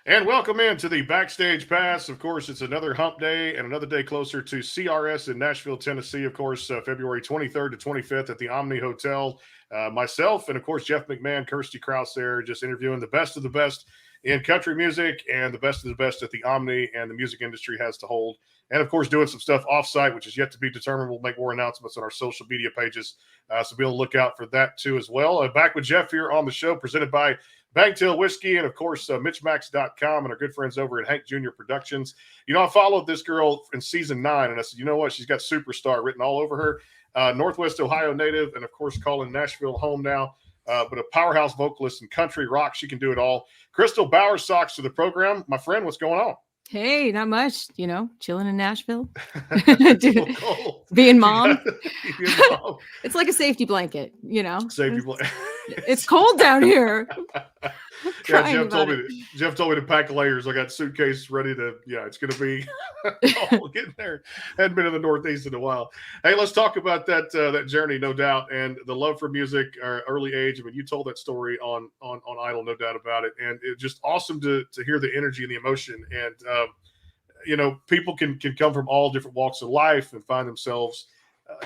And welcome into the Backstage Pass. Of course, it's another hump day and another day closer to CRS in Nashville, Tennessee. Of course, February 23rd to 25th at the Omni Hotel. Myself and, of course, Jeff McMahon, Kirsty Krause there, just interviewing the best of the best in country music and the best of the best that the Omni and the music industry has to hold. And, of course, doing some stuff offsite, which is yet to be determined. We'll make more announcements on our social media pages, so be able to look out for that, too, as well. Back with Jeff here on the show, presented by Bangtail Whiskey, and of course, MitchMacs.com and our good friends over at Hank Jr. Productions. I followed this girl in season 9, and I said, you know what? She's got superstar written all over her. Northwest Ohio native, and of course, calling Nashville home now. But a powerhouse vocalist in country rock. She can do it all. Crystal Bowersox to the program. My friend, what's going on? Hey, not much, chilling in Nashville. Being mom. It's like a safety blanket, Safety blanket. It's cold down here. Yeah, Jeff told me to pack layers. I got suitcase ready to. Yeah, it's going to be getting there. Hadn't been in the Northeast in a while. Hey, let's talk about that journey, no doubt, and the love for music, early age. I mean, you told that story on Idol, no doubt about it, and it's just awesome to hear the energy and the emotion. And people can come from all different walks of life and find themselves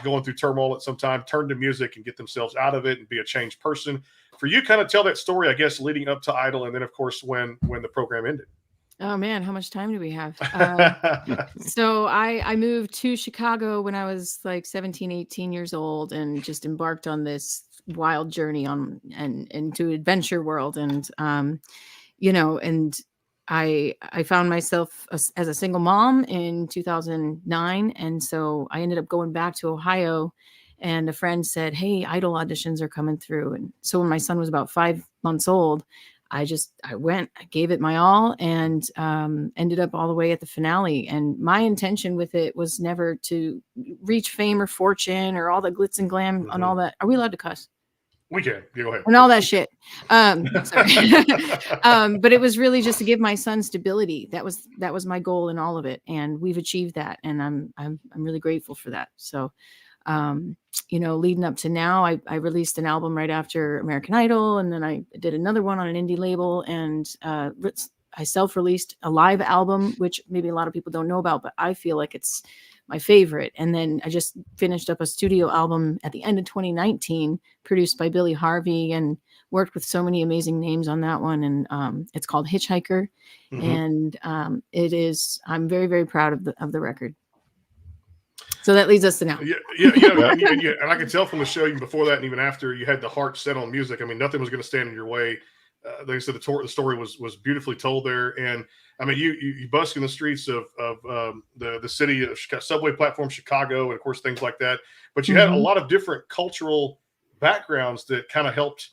going through turmoil at some time, turn to music and get themselves out of it and be a changed person. For you, kind of tell that story, I guess, leading up to Idol, and then, of course, when the program ended. Oh, man, how much time do we have? So I moved to Chicago when I was like 17, 18 years old and just embarked on this wild journey into adventure world. And, and I found myself as a single mom in 2009. And so I ended up going back to Ohio, and a friend said, hey, Idol auditions are coming through. And so when my son was about 5 months old, I went, I gave it my all, and ended up all the way at the finale. And my intention with it was never to reach fame or fortune or all the glitz and glam and all that. Are we allowed to cuss? We can. Go ahead. And all that shit. Sorry. But it was really just to give my son stability. That was my goal in all of it. And we've achieved that. And I'm really grateful for that. So, leading up to now, I released an album right after American Idol. And then I did another one on an indie label. And I self-released a live album, which maybe a lot of people don't know about, but I feel like it's my favorite. And then I just finished up a studio album at the end of 2019, produced by Billy Harvey, and worked with so many amazing names on that one. And it's called Hitchhiker. Mm-hmm. And I'm very, very proud of the record. So that leads us to now. And I can tell from the show, even before that and even after, you had the heart set on music. I mean, nothing was going to stand in your way. Like I said, the story was beautifully told there. And I mean, you busk in the streets of the city of Chicago, subway platform, Chicago, and of course things like that. But you had a lot of different cultural backgrounds that kind of helped,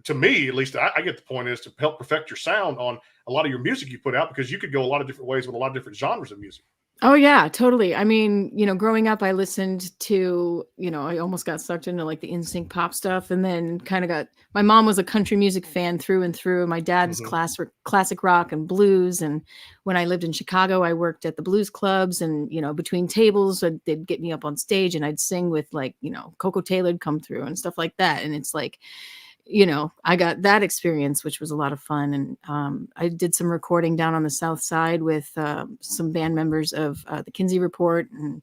to me at least. I get the point, is to help perfect your sound on a lot of your music you put out, because you could go a lot of different ways with a lot of different genres of music. Oh yeah, totally. I mean, growing up, I listened to, I almost got sucked into like the NSYNC pop stuff, and then my mom was a country music fan through and through. My dad is classic rock and blues. And when I lived in Chicago, I worked at the blues clubs, and, between tables, they'd get me up on stage and I'd sing with Coco Taylor'd come through and stuff like that. And it's like, I got that experience, which was a lot of fun. And I did some recording down on the South Side with some band members of the Kinsey Report. And,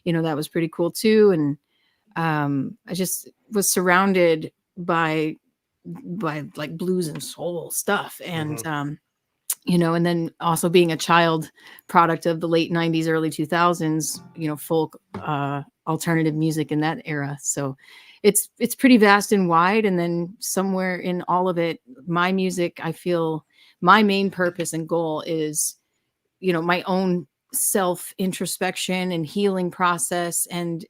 that was pretty cool too. And I just was surrounded by like blues and soul stuff. And, and then also being a child product of the late 90s, early 2000s, folk alternative music in that era. So it's pretty vast and wide. And then somewhere in all of it, my music, I feel my main purpose and goal is, my own self introspection and healing process, and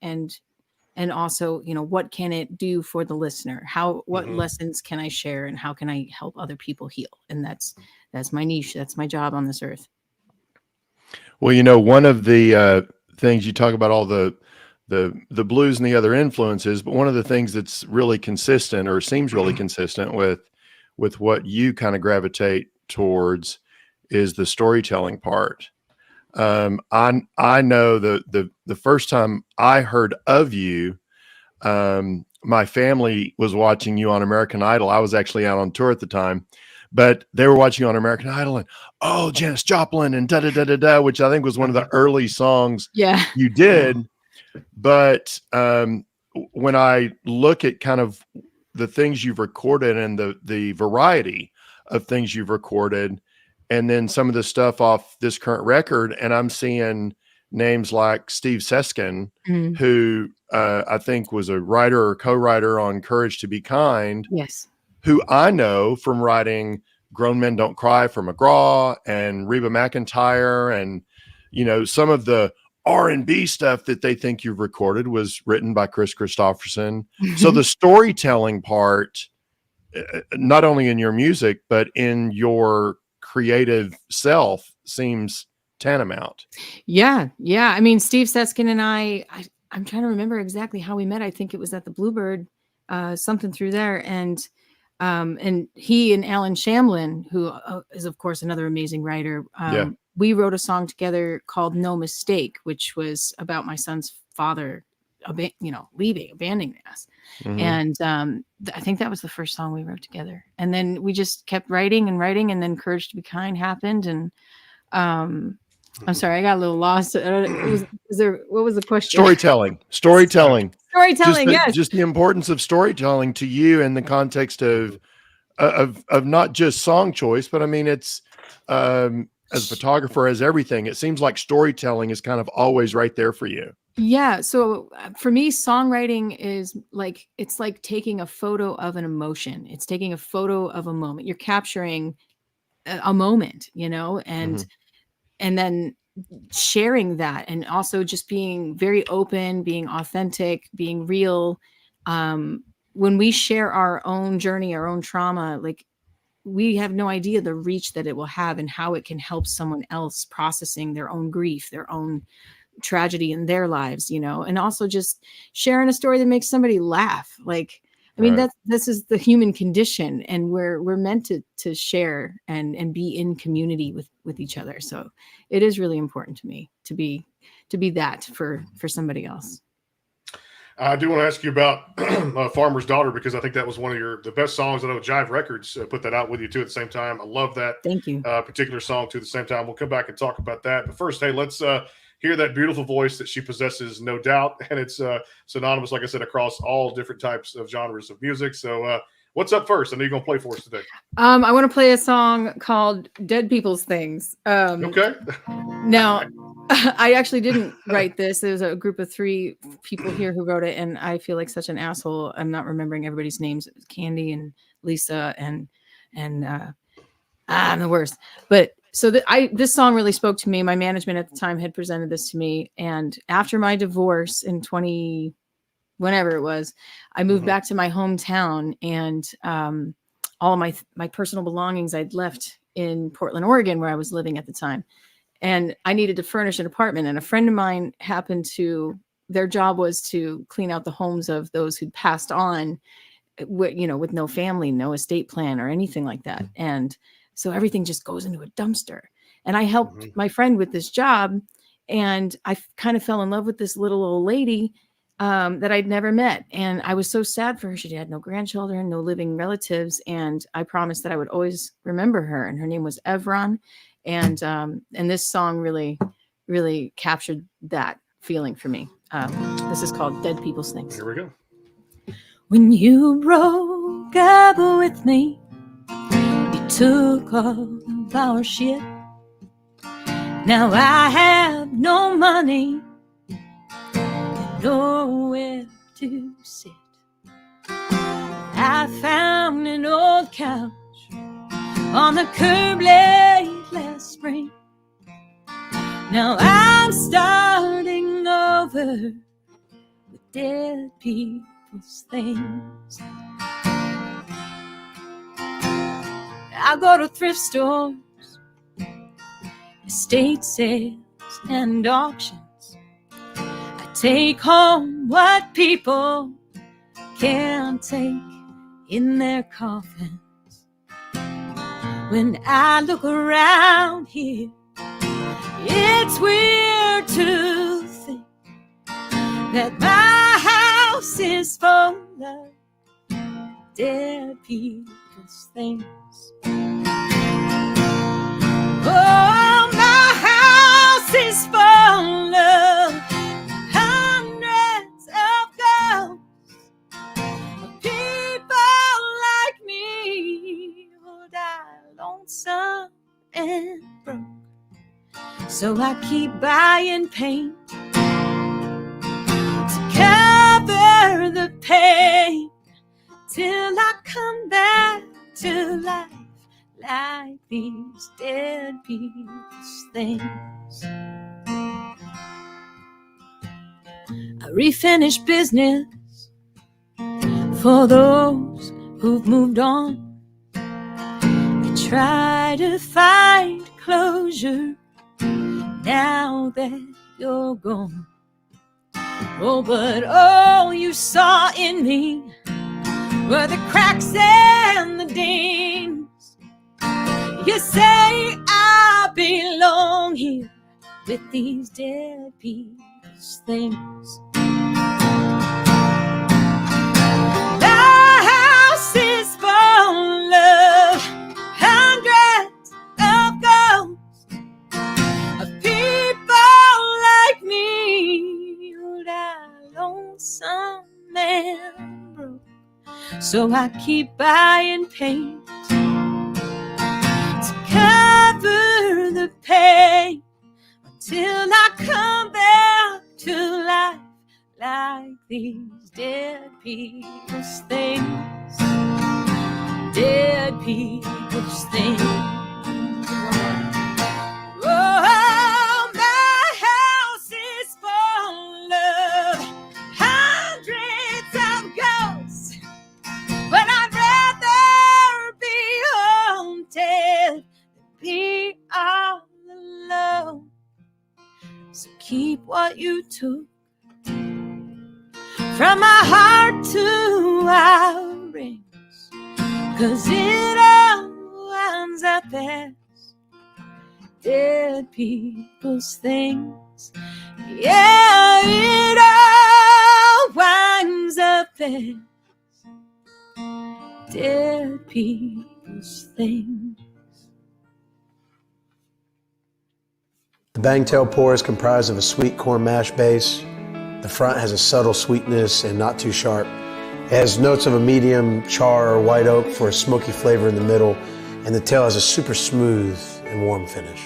also, what can it do for the listener? What lessons can I share, and how can I help other people heal? And that's my niche. That's my job on this earth. Well, one of the things you talk about, all the blues and the other influences, but one of the things that's really consistent, or seems really consistent with what you kind of gravitate towards, is the storytelling part. I know the first time I heard of you, my family was watching you on American Idol. I was actually out on tour at the time, but they were watching on American Idol and, oh, Janis Joplin and da da da da da, which I think was one of the early songs Yeah. you did. But when I look at kind of the things you've recorded and the variety of things you've recorded, and then some of the stuff off this current record, and I'm seeing names like Steve Seskin, who I think was a writer or co-writer on Courage to Be Kind. Yes. Who I know from writing Grown Men Don't Cry for McGraw and Reba McEntire, and, you know, some of the R&B stuff that they think you've recorded was written by Chris Christopherson. So the storytelling part, not only in your music, but in your creative self, seems tantamount. Yeah. Yeah. I mean, Steve Seskin and I'm trying to remember exactly how we met. I think it was at the Bluebird, something through there. And he and Alan Shamlin, who is of course another amazing writer. We wrote a song together called No Mistake, which was about my son's father, abandoning us. And I think that was the first song we wrote together. And then we just kept writing, and then Courage to Be Kind happened. And I'm sorry, I got a little lost. What was the question? Storytelling. Yes. Just the importance of storytelling to you in the context of not just song choice, but I mean, it's as a photographer, as everything, it seems like storytelling is kind of always right there for you. Yeah. So for me, songwriting is like, it's like taking a photo of an emotion. It's taking a photo of a moment. You're capturing a moment, and then sharing that, and also just being very open, being authentic, being real. When we share our own journey, our own trauma, like, we have no idea the reach that it will have and how it can help someone else processing their own grief, their own tragedy in their lives, and also just sharing a story that makes somebody laugh. Like, I mean, this is the human condition, and we're meant to share and be in community with each other. So it is really important to me to be that for somebody else. I do want to ask you about Farmer's Daughter, because I think that was one of the best songs. I know Jive Records put that out with you too at the same time. I love that. Thank you. Particular song too at the same time. We'll come back and talk about that. But first, hey, let's hear that beautiful voice that she possesses, no doubt. And it's synonymous, like I said, across all different types of genres of music. So what's up first? I know you're going to play for us today. I want to play a song called Dead People's Things. Okay. Now, I actually didn't write this. There's a group of 3 people here who wrote it, and I feel like such an asshole. I'm not remembering everybody's names. It was Candy and Lisa and I'm the worst. But so this song really spoke to me. My management at the time had presented this to me, and after my divorce in whenever it was, I moved back to my hometown, and all of my personal belongings I'd left in Portland, Oregon, where I was living at the time. And I needed to furnish an apartment, and a friend of mine their job was to clean out the homes of those who'd passed on, with no family, no estate plan or anything like that. And so everything just goes into a dumpster. And I helped my friend with this job, and I kind of fell in love with this little old lady that I'd never met. And I was so sad for her. She had no grandchildren, no living relatives. And I promised that I would always remember her. And her name was Evron. And this song really, really captured that feeling for me. This is called Dead People's Things. Here we go. When you broke up with me, you took all of our shit. Now I have no money and nowhere to sit. I found an old couch on the curb late last spring. Now I'm starting over with dead people's things. I go to thrift stores, estate sales, and auctions. I take home what people can't take in their coffins. When I look around here, it's weird to think that my house is full of dead people's things. Oh, my house is full of hundreds of ghosts, of people like me who die lonesome and broke. So I keep buying paint to cover the pain till I come back to life like these dead people's things. I refinish business for those who've moved on. I try to find closure now that you're gone. Oh, but all you saw in me were the cracks and the dings. You say I belong here with these dead people's things. The house is full of hundreds of ghosts, of people like me who die lonesome and broke. So I keep buying paint to cover the pain until I come back to life like these dead people's things. Dead people's things. Oh, my house is full of hundreds of ghosts, but I'd rather be haunted than be all alone. So keep what you took from my heart to our rings, 'cause it all winds up as dead people's things. Yeah, it all winds up as dead people's things. The Bangtail pour is comprised of a sweet corn mash base. The front has a subtle sweetness and not too sharp. It has notes of a medium char or white oak for a smoky flavor in the middle, and the tail has a super smooth and warm finish.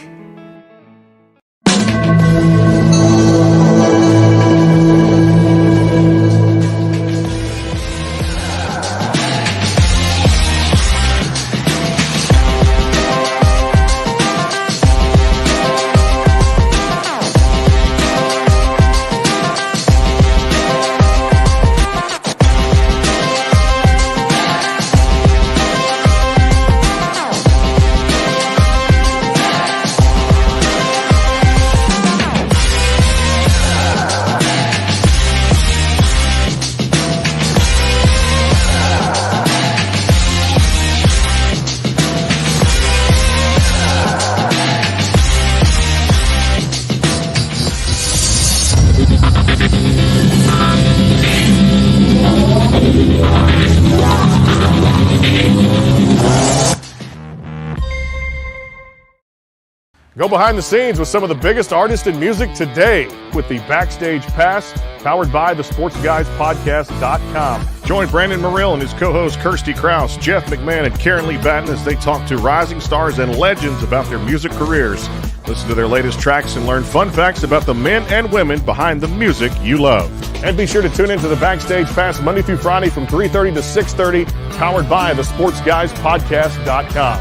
Go behind the scenes with some of the biggest artists in music today with the Backstage Pass, powered by the SportsGuysPodcast.com. Join Brandon Morrill and his co-host Kirsty Krause, Jeff McMahon, and Karen Lee Batten as they talk to rising stars and legends about their music careers. Listen to their latest tracks and learn fun facts about the men and women behind the music you love. And be sure to tune into the Backstage Pass Monday through Friday from 3:30 to 6:30, powered by the SportsGuysPodcast.com.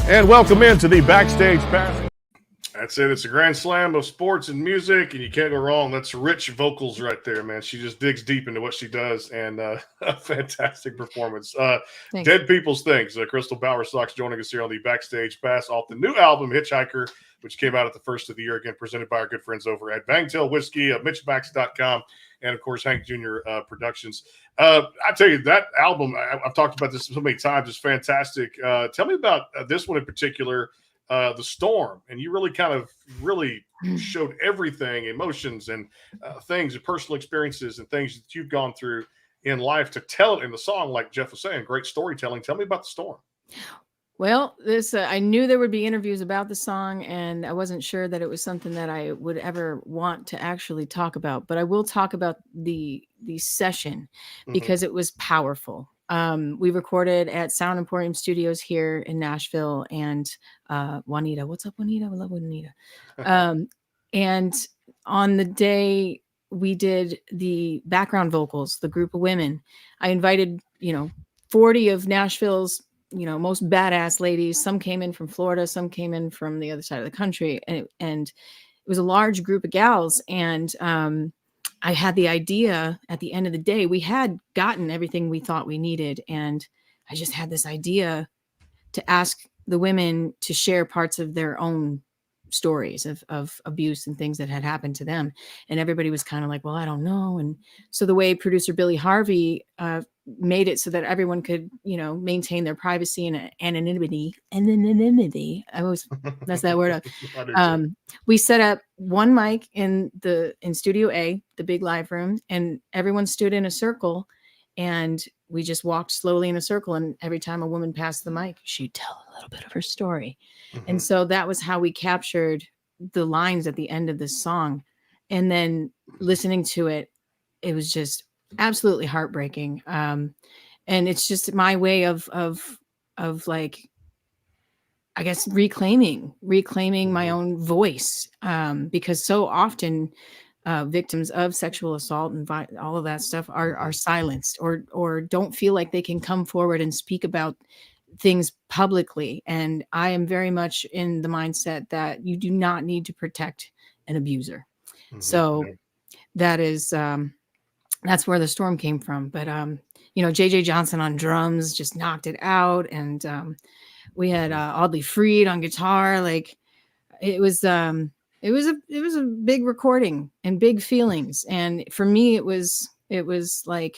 And welcome into the Backstage Pass. That's it. It's a grand slam of sports and music, and you can't go wrong. That's rich vocals right there, man. She just digs deep into what she does, and a fantastic performance. Dead People's Things. Crystal Bowersox joining us here on the Backstage Pass off the new album, Hitchhiker, which came out at the first of the year, again, presented by our good friends over at Bangtail Whiskey, MitchMacs.com, and, of course, Hank Jr. Productions. I tell you, that album, I've talked about this so many times, is fantastic. Tell me about this one in particular, The Storm, and you really showed everything, emotions and things and personal experiences and things that you've gone through in life to tell it in the song, like Jeff was saying. Great storytelling. Tell me about The Storm. Well, this I knew there would be interviews about the song, and I wasn't sure that it was something that I would ever want to actually talk about. But I will talk about the session Mhm. because it was powerful. We recorded at Sound Emporium Studios here in Nashville, and Juanita, what's up, Juanita? I love Juanita. Um, and on the day we did the background vocals, the group of women, I invited 40 of Nashville's most badass ladies. Some came in from Florida, some came in from the other side of the country, and it was a large group of gals. And I had the idea at the end of the day. We had gotten everything we thought we needed, and I just had this idea to ask the women to share parts of their own stories of abuse and things that had happened to them. And everybody was kind of like, well, I don't know. And so the way producer Billy Harvey made it so that everyone could, maintain their privacy and anonymity. I always, that's that word. I do too. We set up one mic in Studio A, the big live room, and everyone stood in a circle, and we just walked slowly in a circle. And every time a woman passed the mic, she'd tell a little bit of her story. And so that was how we captured the lines at the end of this song. And then listening to it, it was just absolutely heartbreaking. And it's just my way of like, I guess, reclaiming my own voice. Because so often victims of sexual assault and all of that stuff are silenced or don't feel like they can come forward and speak about things publicly. And I am very much in the mindset that you do not need to protect an abuser. So that is that's where the storm came from. But JJ Johnson on drums just knocked it out, and we had Audley Freed on guitar. Like it was a big recording and big feelings. And for me, it was like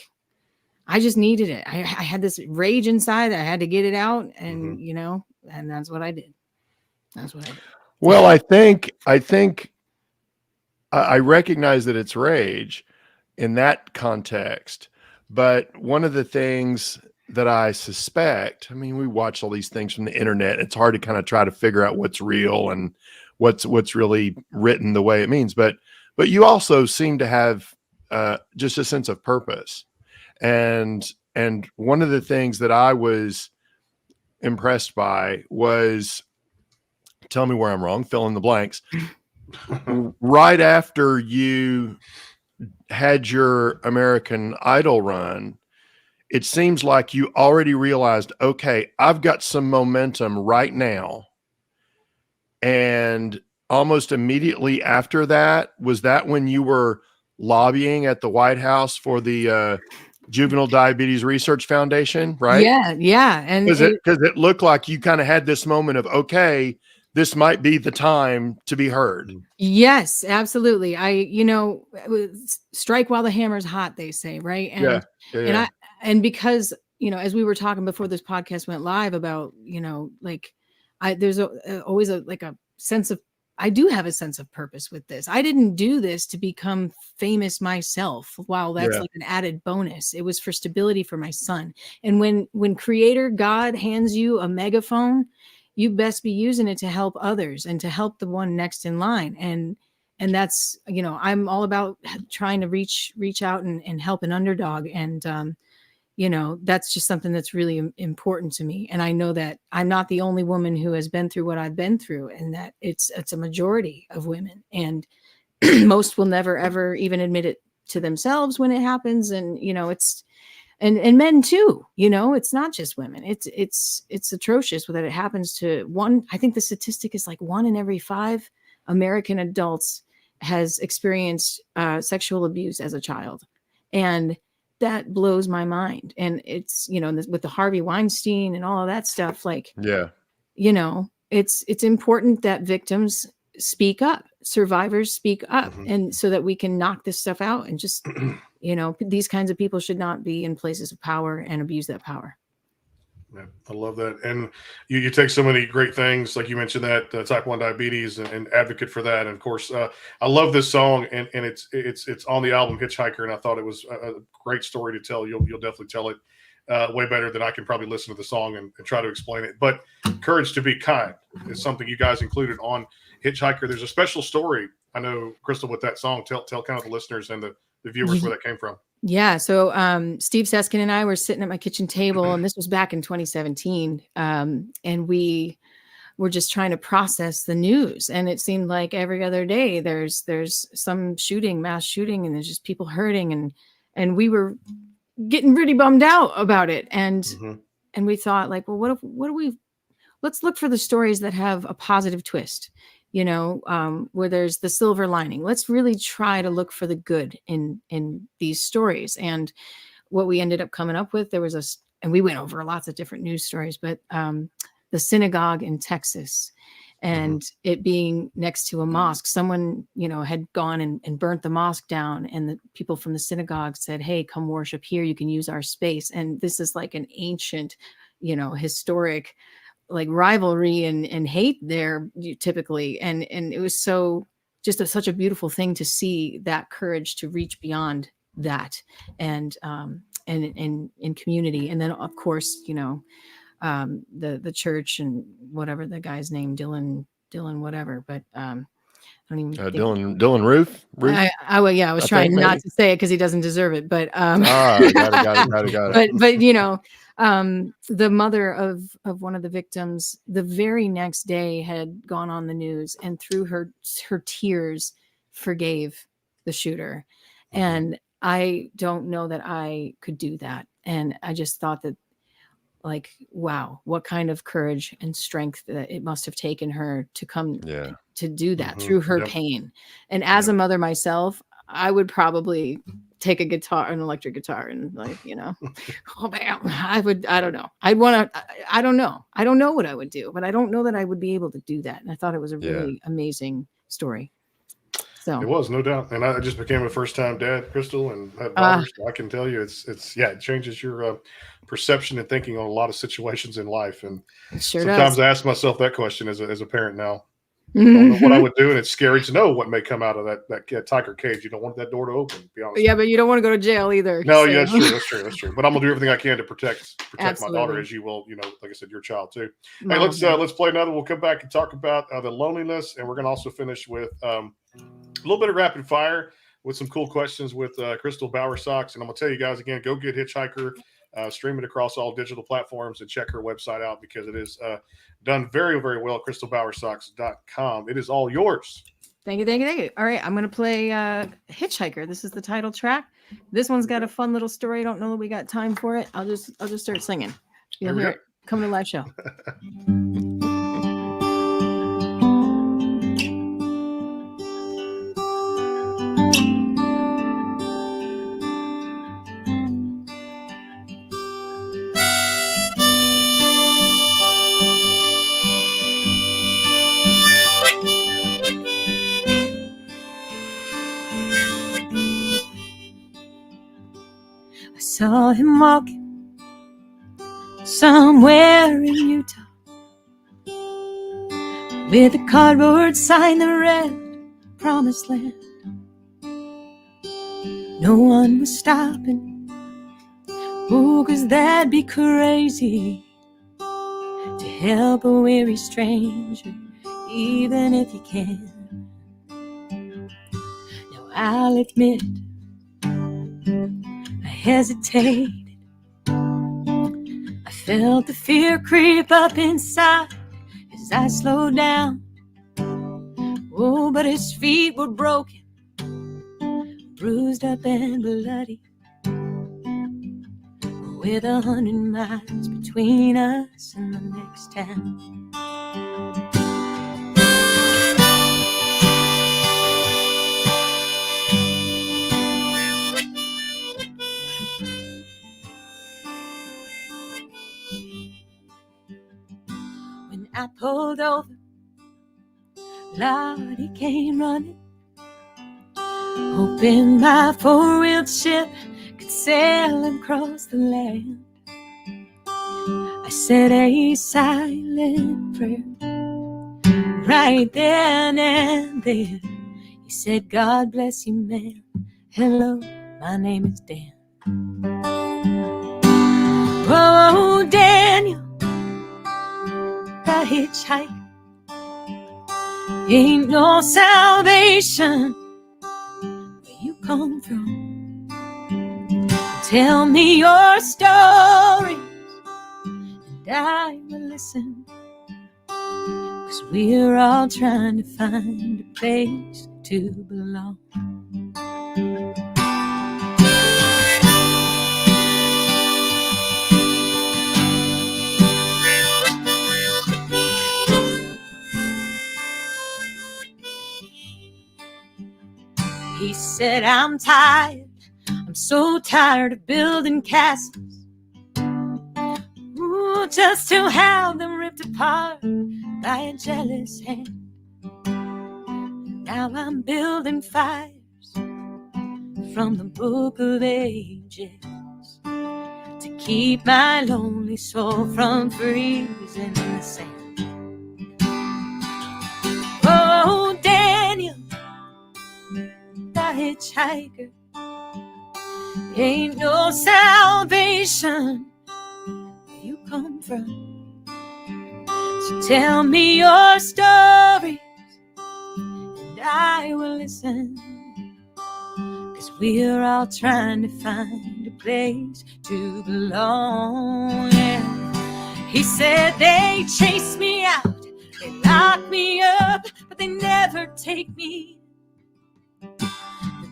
I just needed it. I had this rage inside. I had to get it out, and and that's what I did. That's what I did. Well, I think I recognize that it's rage in that context, but one of the things that I suspect, I mean, we watch all these things from the internet. It's hard to kind of try to figure out what's real and what's really written the way it means. But you also seem to have just a sense of purpose. And one of the things that I was impressed by was, tell me where I'm wrong, fill in the blanks. Right after you had your American Idol run, it seems like you already realized, okay, I've got some momentum right now. And almost immediately after that, was that when you were lobbying at the White House for the Juvenile Diabetes Research Foundation, right? Yeah. And because it looked like you kind of had this moment of, okay, this might be the time to be heard. Yes, absolutely. Strike while the hammer's hot, they say, right? And and because as we were talking before this podcast went live about like there's always a sense of, I do have a sense of purpose with this. I didn't do this to become famous myself. Wow, that's like an added bonus. It was for stability for my son. And when Creator God hands you a megaphone, you best be using it to help others and to help the one next in line. And that's, I'm all about trying to reach out and help an underdog. And, that's just something that's really important to me. And I know that I'm not the only woman who has been through what I've been through, and that it's a majority of women. And most will never, ever even admit it to themselves when it happens. And, it's, and men too, it's not just women. It's atrocious that it happens to one. I think the statistic is like 1 in every 5 American adults has experienced sexual abuse as a child. And that blows my mind. And it's, with the Harvey Weinstein and all of that stuff, like, it's important that victims speak up, survivors speak up, and so that we can knock this stuff out. And just, these kinds of people should not be in places of power and abuse that power. Yeah, I love that. And you take so many great things, like you mentioned that type 1 diabetes and advocate for that. And of course, I love this song, and it's on the album Hitchhiker. And I thought it was a great story to tell. You'll definitely tell it way better than I can probably listen to the song and try to explain it. But Courage to Be Kind is something you guys included on Hitchhiker. There's a special story, I know, Crystal, with that song. Tell kind of the listeners and the viewers where that came from. Yeah. So Steve Seskin and I were sitting at my kitchen table, and this was back in 2017. And we were just trying to process the news. And it seemed like every other day there's some mass shooting, and there's just people hurting. And we were getting pretty bummed out about it. And we thought, like, well, let's look for the stories that have a positive twist, where there's the silver lining. Let's really try to look for the good in these stories. And what we ended up coming up with, and we went over lots of different news stories, but the synagogue in Texas, and it being next to a mosque. Someone, had gone and burnt the mosque down, and the people from the synagogue said, hey, come worship here. You can use our space. And this is like an ancient, historic, like, rivalry and hate there typically. And it was such a beautiful thing to see that courage to reach beyond that and in community. And then, of course, the church and whatever the guy's name, Dylan, whatever, but I don't even Dylan Roof. I was trying not to say it because he doesn't deserve it, but got it. But the mother of one of the victims, the very next day, had gone on the news and through her tears forgave the shooter. And I don't know that I could do that. And I just thought that, like, wow, what kind of courage and strength that it must have taken her to come to do that through her pain. And as a mother myself, I would probably take an electric guitar, and, like, oh man, I don't know. I don't know what I would do, but I don't know that I would be able to do that. And I thought it was a really amazing story. So it was, no doubt. And I just became a first-time dad, Crystal, and had daughters. So I can tell you, it changes your perception and thinking on a lot of situations in life. And sometimes I ask myself that question as a parent now. I don't know what I would do, and it's scary to know what may come out of that tiger cage. You don't want that door to open, to be honest. Yeah, but you don't want to go to jail either. No, yeah, that's true. But I'm gonna do everything I can to protect my daughter, as you will, like I said, your child too. Hey, let's play another. We'll come back and talk about the loneliness, and we're gonna also finish with a little bit of rapid fire with some cool questions with Crystal Bowersox. And I'm gonna tell you guys again, go get Hitchhiker. Stream it across all digital platforms and check her website out, because it is done very, very well. crystalbowersox.com. It is all yours. Thank you. All right, I'm going to play Hitchhiker. This is the title track. This one's got a fun little story. I don't know that we got time for it. I'll just start singing. You'll hear it coming to live show. I saw him walking somewhere in Utah with a cardboard sign that read Promised Land. No one was stopping, oh, 'cause that'd be crazy to help a weary stranger, even if you can. Now I'll admit I hesitated. I felt the fear creep up inside as I slowed down. Oh, but his feet were broken, bruised up and bloody, with 100 miles between us and the next town. When I pulled over, Lord, he came running, hoping my four-wheeled ship could sail across the land. I said a silent prayer right then and there. He said, God bless you, man. Hello, my name is Dan. Oh, Daniel, the hitchhiker. Ain't no salvation where you come from. Tell me your stories and I will listen, 'cause we're all trying to find a place to belong. He said, I'm tired. I'm so tired of building castles, ooh, just to have them ripped apart by a jealous hand. Now I'm building fires from the book of ages to keep my lonely soul from freezing in the sand. Oh, Daniel, the hitchhiker. Ain't no salvation where you come from. So tell me your stories and I will listen, 'cause we're all trying to find a place to belong. Yeah. He said they chase me out, they lock me up, but they never take me.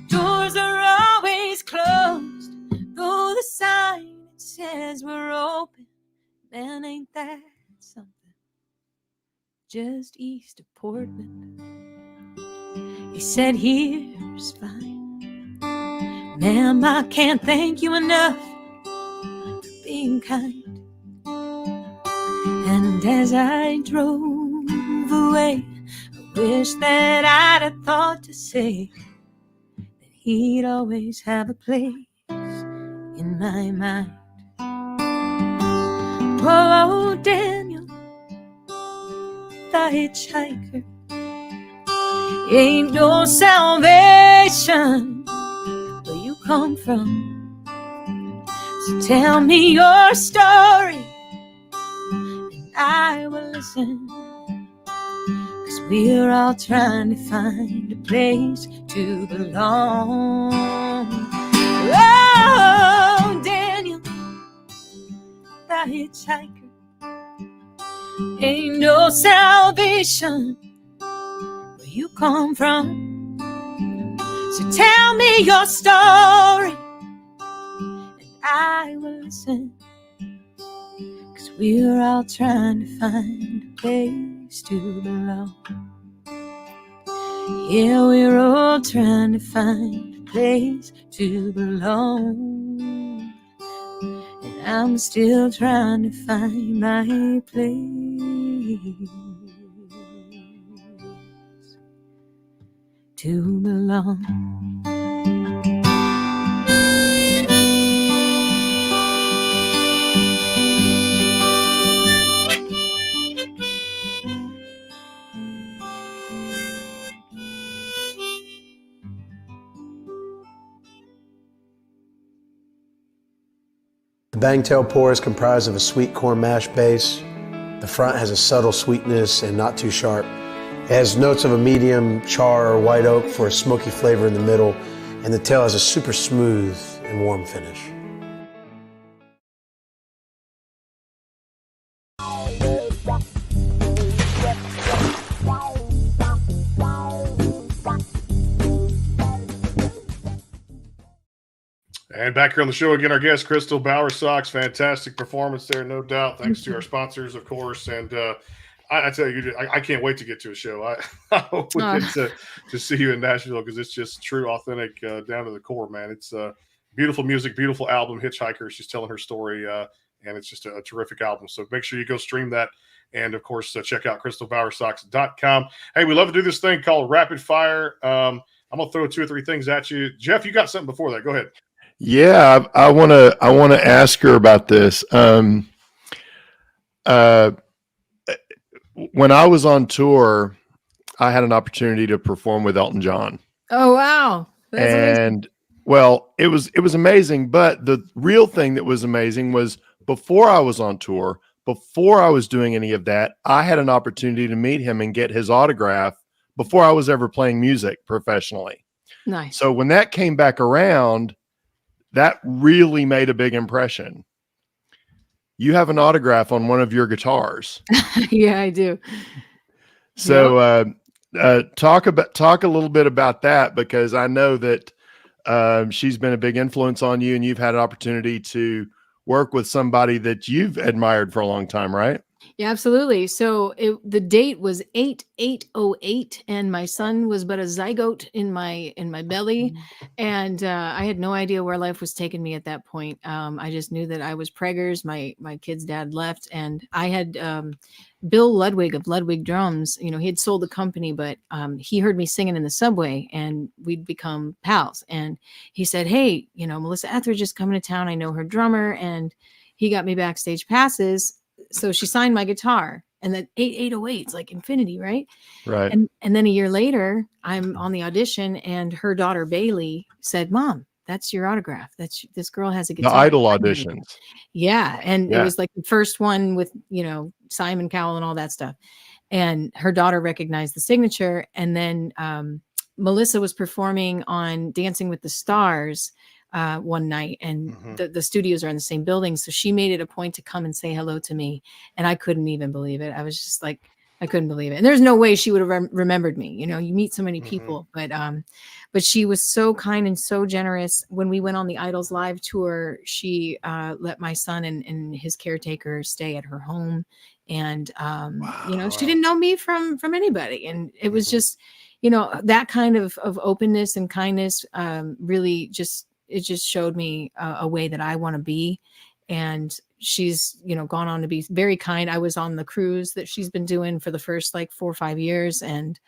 Doors are always closed, though the sign it says we're open. Man, ain't that something? Just east of Portland. He said, here's fine. Ma'am, I can't thank you enough for being kind. And as I drove away, I wish that I'd have thought to say he'd always have a place in my mind. Oh, Daniel, the hitchhiker. Ain't no salvation where you come from. So tell me your story and I will listen, 'cause we're all trying to find a place to belong. Oh, Daniel, the hitchhiker. Ain't no salvation where you come from. So tell me your story and I will listen, 'cause we're all trying to find a place to belong. Yeah, we're all trying to find a place to belong. And I'm still trying to find my place to belong. The Bangtail pour is comprised of a sweet corn mash base. The front has a subtle sweetness and not too sharp. It has notes of a medium char or white oak for a smoky flavor in the middle, and the tail has a super smooth and warm finish. And back here on the show again, our guest, Crystal Bowersox. Fantastic performance there, no doubt. Thanks to our sponsors, of course. And I tell you, I can't wait to get to a show. I hope we get to see you in Nashville, because it's just true, authentic, down to the core, man. It's beautiful music, beautiful album, Hitchhiker. She's telling her story, and it's just a terrific album. So make sure you go stream that. And, of course, check out crystalbowersox.com. Hey, we love to do this thing called Rapid Fire. I'm going to throw 2 or 3 things at you. Jeff, you got something before that. Go ahead. Yeah, I want to ask her about this. When I was on tour, I had an opportunity to perform with Elton John. Oh, wow. That's amazing. Well, it was amazing, but the real thing that was amazing was before I was on tour, before I was doing any of that, I had an opportunity to meet him and get his autograph before I was ever playing music professionally. Nice. So when that came back around, that really made a big impression. You have an autograph on one of your guitars. Yeah, I do. So talk a little bit about that, because I know that she's been a big influence on you, and you've had an opportunity to work with somebody that you've admired for a long time, right? Yeah, absolutely. So the date was 8/8/08, and my son was but a zygote in my belly, and I had no idea where life was taking me at that point. I just knew that I was preggers. My kid's dad left, and I had Bill Ludwig of Ludwig Drums. You know, he had sold the company, but he heard me singing in the subway, and we'd become pals. And he said, "Hey, you know, Melissa Etheridge is coming to town. I know her drummer," and he got me backstage passes. So she signed my guitar, and that 8/8/08, it's like infinity, right? Right. And then a year later, I'm on the audition, and her daughter Bailey said, "Mom, that's your autograph. This girl has a The guitar." Idol auditions. Yeah, and it Yeah. was like the first one with, you know, Simon Cowell and all that stuff. And her daughter recognized the signature, and then Melissa was performing on Dancing with the Stars one night, and the studios are in the same building. So she made it a point to come and say hello to me. And I couldn't even believe it. I was just like, I couldn't believe it. And there's no way she would have remembered me. You know, you meet so many people, but she was so kind and so generous. When we went on the Idols live tour, she let my son and his caretaker stay at her home. And, you know, she didn't know me from anybody. And it was just, you know, that kind of openness and kindness really just showed me a way that I want to be. And she's, you know, gone on to be very kind. I was on the cruise that she's been doing for the first like 4 or 5 years. And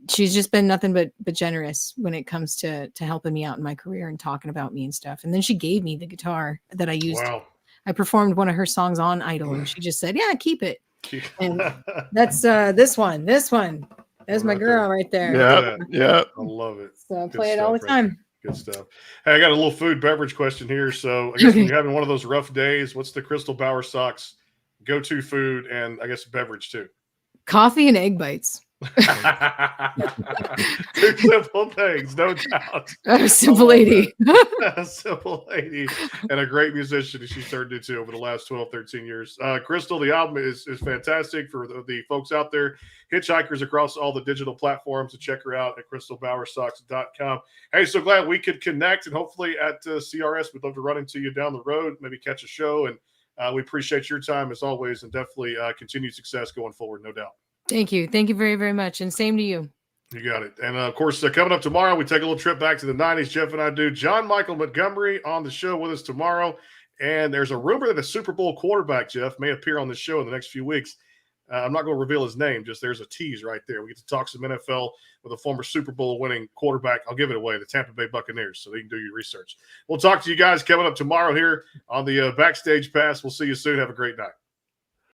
she's just been nothing but generous when it comes to helping me out in my career and talking about me and stuff. And then she gave me the guitar that I used. Wow. I performed one of her songs on Idol, and she just said, "Yeah, keep it." And that's this one. There's my Right girl there. right there. Yeah. Yeah. I love it. So I Good play it all the stuff right time. Good stuff. Hey, I got a little food beverage question here. So I guess when you're having one of those rough days, what's the Crystal Bowersox go-to food and I guess beverage too? Coffee and egg bites. Two simple things, no doubt. I'm a simple lady. A simple lady and a great musician that she's turned into over the last 12, 13 years. Crystal, the album is fantastic for the folks out there, hitchhikers across all the digital platforms, to check her out at crystalbowersox.com. Hey, so glad we could connect, and hopefully at CRS, we'd love to run into you down the road, maybe catch a show, and we appreciate your time as always, and definitely continued success going forward, no doubt. Thank you. Thank you very, very much. And same to you. You got it. And of course, coming up tomorrow, we take a little trip back to the 90s. Jeff and I do. John Michael Montgomery on the show with us tomorrow. And there's a rumor that a Super Bowl quarterback, Jeff, may appear on the show in the next few weeks. I'm not going to reveal his name. Just there's a tease right there. We get to talk some NFL with a former Super Bowl winning quarterback. I'll give it away, the Tampa Bay Buccaneers, so you can do your research. We'll talk to you guys coming up tomorrow here on the Backstage Pass. We'll see you soon. Have a great night.